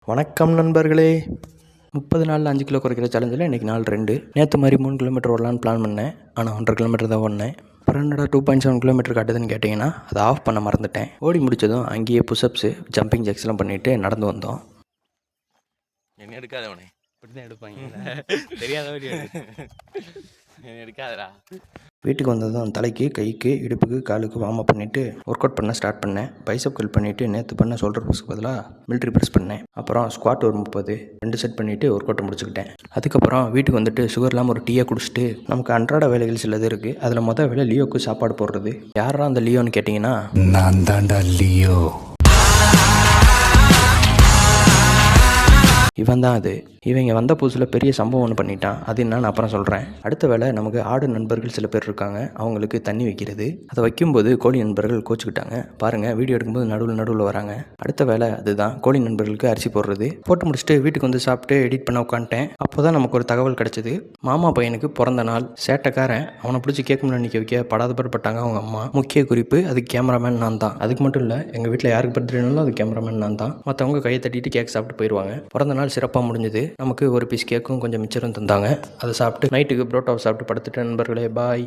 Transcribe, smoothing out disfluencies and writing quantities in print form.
வணக்கம் நண்பர்களே. 30 நாளில் 5 கிலோ குறைக்கிற சேலஞ்சில் இன்றைக்கி நாள் 2. நேற்று மாதிரி 3 கிலோமீட்டர் ஓடலான்னு பிளான் பண்ணேன். ஆனால் 1.5 கிலோமீட்டர் தான் ஓடினேன். அப்புறம் என்னடா 2.7 கிலோமீட்டர் காட்டுதுன்னு கேட்டிங்கன்னா அதை ஆஃப் பண்ண மறந்துட்டேன். ஓடி முடித்ததும் அங்கேயே புஷ்அப்ஸு ஜம்பிங் ஜெக்ஸ்லாம் பண்ணிவிட்டு நடந்து வந்தோம். என்ன எடுக்காதவனே இப்படி தான் எடுப்பாங்க. தெரியாத என்ன எடுக்காதடா. வீட்டுக்கு வந்ததும் தலைக்கு, கைக்கு, இடுப்புக்கு, காலுக்கு வார்ம் அப் பண்ணிவிட்டு ஒர்க் அவுட் பண்ண ஸ்டார்ட் பண்ணேன். பைசப் கல் பண்ணிவிட்டு நேற்று பண்ண ஷோல்டர் ப்ரெஸ்க்கு பதிலாக மிலிட்ரி ப்ரெஸ் பண்ணேன். அப்புறம் ஸ்குவாட் ஒரு 30 2 செட் பண்ணிவிட்டு ஒர்க் அவுட்டை முடிச்சுக்கிட்டேன். அதுக்கப்புறம் வீட்டுக்கு வந்துட்டு சுகர் இல்லாமல் ஒரு டீயை குடிச்சிட்டு நமக்கு அன்றாட வேலைகள் சிலது இருக்குது. அதில் மொதல் வேலை லியோக்கு சாப்பாடு போடுறது. யாரா அந்த லியோன்னு கேட்டிங்கன்னா, நான் தாண்டா லியோ. இவன் தான் அது. இவங்க வந்த புதுசில் பெரிய சம்பவம் ஒன்று பண்ணிட்டான். அது என்னன்னு அப்புறம் சொல்கிறேன். அடுத்த வேலை நமக்கு ஆடு நண்பர்கள் சில பேர் இருக்காங்க. அவங்களுக்கு தண்ணி வைக்கிறது. அதை வைக்கும்போது கோழி நண்பர்கள் கோச்சிக்கிட்டாங்க. பாருங்கள், வீடியோ எடுக்கும்போது நடுவில் வராங்க. அடுத்த வேலை அதுதான், கோழி நண்பர்களுக்கு அரிசி போடுறது. போட்டு முடிச்சுட்டு வீட்டுக்கு வந்து சாப்பிட்டு எடிட் பண்ண உட்காந்துட்டேன். அப்போ தான் நமக்கு ஒரு தகவல் கிடச்சிது. மாமா பையனுக்கு பிறந்த நாள். சேட்டைக்காரன் அவனை பிடிச்சி கேட்க முன்னாடி நிற்க வைக்க படாதப்பட்டாங்க அவங்க அம்மா. முக்கிய குறிப்பு, அது கேமராமேன் நான் தான். அதுக்கு மட்டும் இல்லை, எங்கள் வீட்டில் யாருக்கு பர்த்டேனாலும் அது கேமராமேன் நான் தான். மற்றவங்க கையை தட்டிட்டு கேக் சாப்பிட்டு போயிடுவாங்க. பிறந்த நாள் சிறப்பாக முடிஞ்சது. நமக்கு ஒரு பீஸ் கேக்கும் கொஞ்சம் மிச்சரும் தந்தாங்க. அதை சாப்பிட்டு நைட்டுக்கு புரோட்டாவை சாப்பிட்டு படுத்துட்டு நண்பர்களே பாய்.